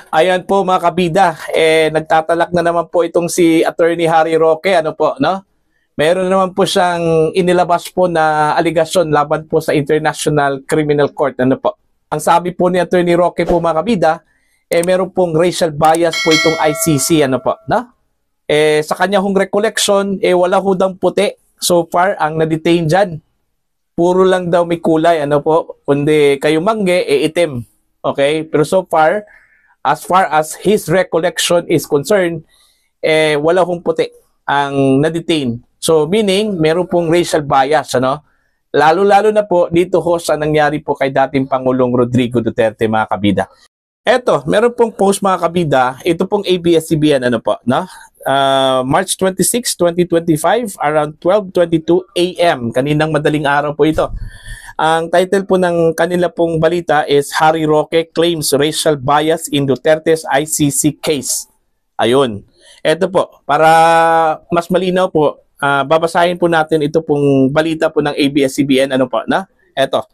Ayan po mga kabida, nagtatalak na naman po itong si Attorney Harry Roque, ano po, no? Meron naman po siyang inilabas po na aligasyon laban po sa International Criminal Court, ano po. Ang sabi po ni Attorney Roque po mga kabida, meron pong racial bias po itong ICC, ano po, no? Sa kanya hong recollection, wala hudang puti so far ang na-detain dyan. Puro lang daw may kulay, ano po, kundi kayo mangge, itim. Okay? Pero so far as his recollection is concerned, wala hong puti ang na-detain. So, meaning, meron pong racial bias, ano? Lalo-lalo na po dito ho sa nangyari po kay dating Pangulong Rodrigo Duterte, mga kabida. Eto, meron pong post mga kabida, ito pong ABS-CBN, ano po, no? March 26, 2025, around 12:22 AM. Kaninang madaling araw po ito. Ang title po ng kanila pong balita is Harry Roque claims racial bias in Duterte's ICC case. Ayun. Ito po, para mas malinaw po, babasahin po natin ito pong balita po ng ABS-CBN. Ano po, na? Ito.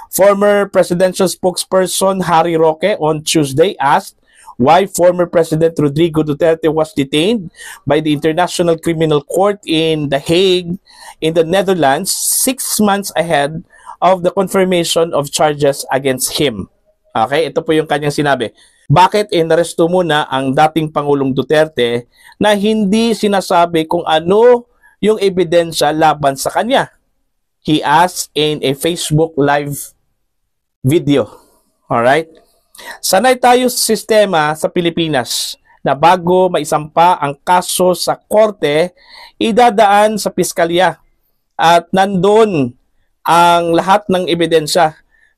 Former presidential spokesperson Harry Roque on Tuesday asked why former President Rodrigo Duterte was detained by the International Criminal Court in The Hague in the Netherlands 6 months ahead of the confirmation of charges against him. Okay, ito po yung kanyang sinabi. Bakit inaresto muna ang dating Pangulong Duterte na hindi sinasabi kung ano yung ebidensya laban sa kanya? He asked in a Facebook live video. Alright? Sanay tayo sa sistema sa Pilipinas na bago maisampa ang kaso sa korte, idadaan sa piskalya at nandun ang lahat ng ebidensya.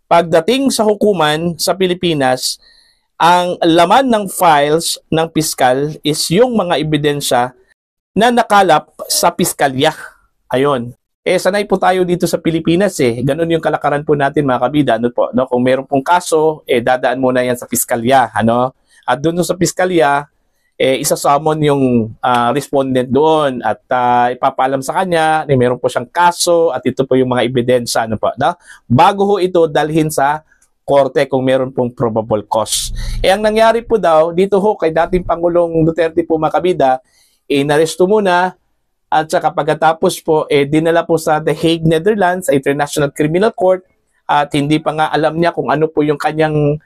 Pagdating sa hukuman sa Pilipinas, ang laman ng files ng piskal is yung mga ebidensya na nakalap sa piskalya. Ayun. Sanay po tayo dito sa Pilipinas Ganun yung kalakaran po natin mga kabida. Ano po, no? Kung meron pong kaso, dadaan muna yan sa piskalya. Ano? At doon sa piskalya, isa-summon yung respondent doon at ipapaalam sa kanya na meron po siyang kaso at ito po yung mga ebidensya, ano po, no? Bago ho ito dalhin sa korte kung meron pong probable cause. Ang nangyari po daw dito ho kay dating Pangulong Duterte po mga kabida, inaresto muna at saka pagkatapos po dinala po sa The Hague, Netherlands, International Criminal Court at hindi pa nga alam niya kung ano po yung kanyang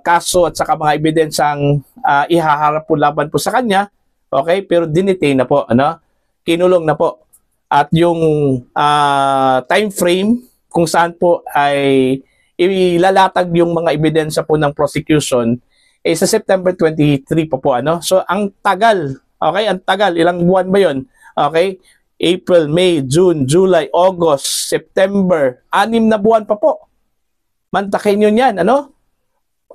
kaso at saka mga ebidensyang ihaharap po laban po sa kanya. Okay? Pero dinetain na po, ano? Kinulong na po. At yung time frame kung saan po ay ilalatag yung mga ebidensya po ng prosecution sa September 23 po, ano? So ang tagal, okay? Ang tagal, ilang buwan ba 'yon? Okay? April, May, June, July, August, September, 6 na buwan pa po. Mantakin yun yan, ano?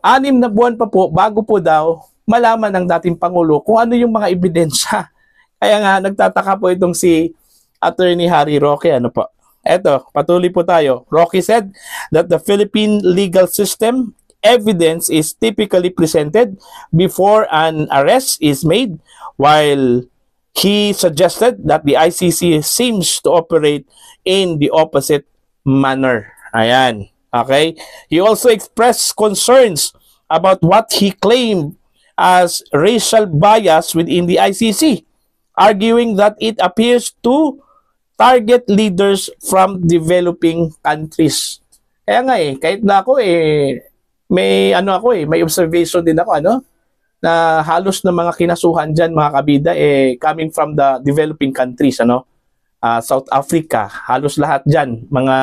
6 na buwan pa po bago po daw malaman ng dating Pangulo kung ano yung mga ebidensya. Kaya nga, nagtataka po itong si Attorney Harry Roque, ano po. Eto, patuloy po tayo. Roque said that the Philippine legal system evidence is typically presented before an arrest is made, while he suggested that the ICC seems to operate in the opposite manner. Ayan. Okay? He also expressed concerns about what he claimed as racial bias within the ICC, arguing that it appears to target leaders from developing countries. Kaya nga kahit na ako may observation din ako, ano? Na halos na mga kinasuhan diyan mga kabida coming from the developing countries, ano? South Africa, halos lahat diyan mga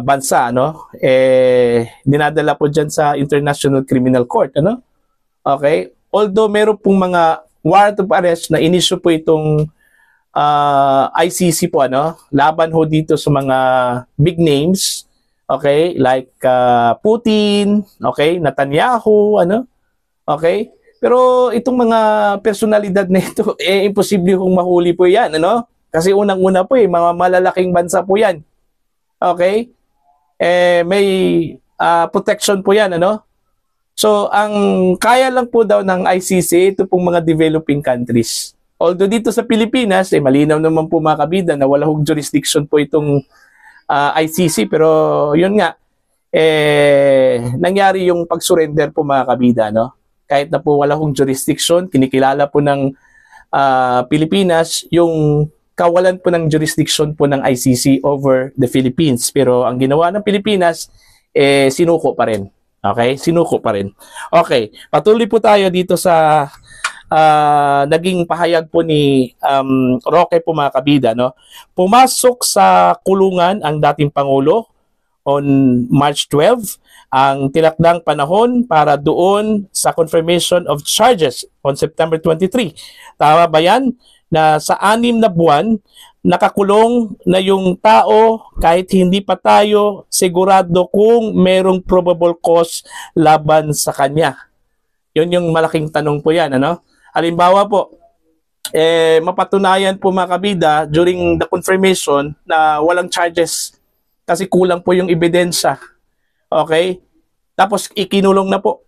bansa, ano, dinadala po dyan sa International Criminal Court, ano? Okay? Although meron pong mga warrant of arrest na inisyu po itong ICC po, ano, laban ho dito sa mga big names, okay, like Putin, okay, Netanyahu, ano, okay? Pero itong mga personalidad na ito, imposible kong mahuli po yan, ano? Kasi unang-una po mga malalaking bansa po yan. Okay? May protection po yan, ano? So, ang kaya lang po daw ng ICC, ito pong mga developing countries. Although dito sa Pilipinas, malinaw naman po mga kabida na wala hong jurisdiction po itong ICC. Pero yun nga, nangyari yung pag-surrender po mga kabida, no? Kahit na po wala hong jurisdiction, kinikilala po ng Pilipinas yung kawalan po ng jurisdiction po ng ICC over the Philippines. Pero ang ginawa ng Pilipinas, sinuko pa rin. Okay? Sinuko pa rin. Okay, patuloy po tayo dito sa naging pahayag po ni Roque po mga kabida, no? Pumasok sa kulungan ang dating Pangulo on March 12, ang tinakdang panahon para doon sa confirmation of charges on September 23. Tama ba yan? Na sa 6 na buwan, nakakulong na yung tao kahit hindi pa tayo sigurado kung merong probable cause laban sa kanya. Yun yung malaking tanong po yan, ano? Halimbawa po, mapatunayan po mga kabida during the confirmation na walang charges kasi kulang po yung ebidensya. Okay? Tapos ikinulong na po.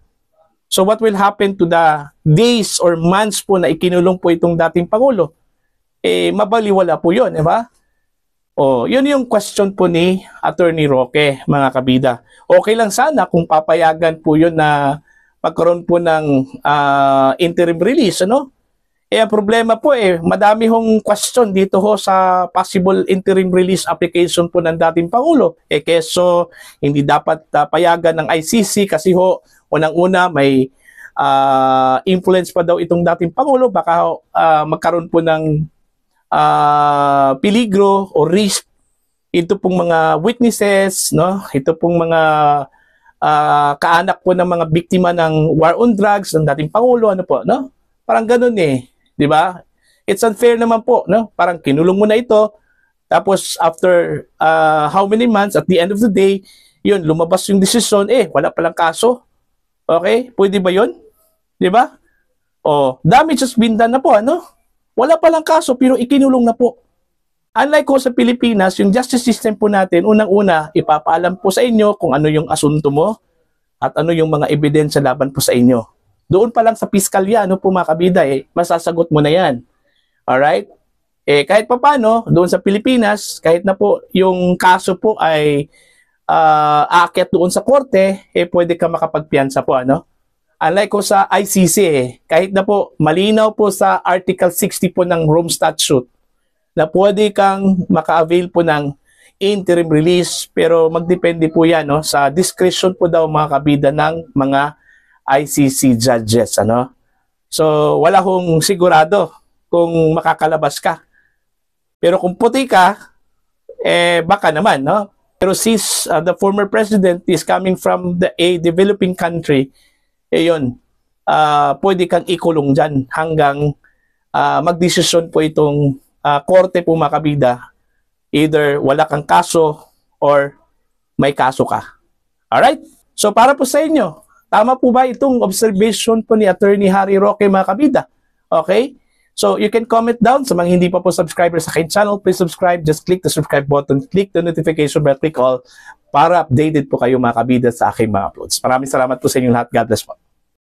So what will happen to the days or months po na ikinulong po itong dating Pangulo? Mabaliwala po yun, di ba? Yun yung question po ni Attorney Roque, mga kabida. Okay lang sana kung papayagan po yun na magkaroon po ng interim release, ano? Ang problema po madami hong question dito ho sa possible interim release application po ng dating Pangulo. Keso hindi dapat payagan ng ICC kasi ho, unang-una may influence pa daw itong dating Pangulo, baka magkaroon po ng peligro o risk ito pong mga witnesses, no? Ito pong mga kaanak po ng mga biktima ng war on drugs ng dating Pangulo, ano po, no? Parang ganun di ba? It's unfair naman po, no? Parang kinulong mo na ito, tapos after how many months, at the end of the day, yun, lumabas yung desisyon, wala palang kaso. Okay? Pwede ba yun? Di ba? Damage has been done na po, ano? Wala palang kaso, pero ikinulong na po. Unlike ko sa Pilipinas, yung justice system po natin, unang-una, ipapaalam po sa inyo kung ano yung asunto mo at ano yung mga ebidensya laban po sa inyo. Doon pa lang sa piskalya, ano po mga kabida, masasagot mo na yan. Alright? Kahit pa paano, doon sa Pilipinas, kahit na po yung kaso po ay aakyat doon sa korte, pwede ka makapagpiyansa po, ano? Unlike ko sa ICC, kahit na po malinaw po sa Article 60 po ng Rome Statute, na pwede kang maka-avail po ng interim release, pero magdepende po yan, no, sa discretion po daw mga kabida ng mga ICC judges, ano? So, wala kong sigurado kung makakalabas ka. Pero kung puti ka, baka naman, no? Pero since the former president is coming from a developing country, yun, pwede kang ikulong dyan hanggang magdesisyon po itong korte po mga kabida. Either wala kang kaso or may kaso ka. Alright? So, para po sa inyo, tama po ba itong observation po ni Attorney Harry Roque mga kabida? Okay? So, you can comment down. Sa mga hindi pa po subscriber sa aking channel, please subscribe. Just click the subscribe button, click the notification bell, click all para updated po kayo mga kabida sa aking mga uploads. Maraming salamat po sa inyong lahat. God bless po.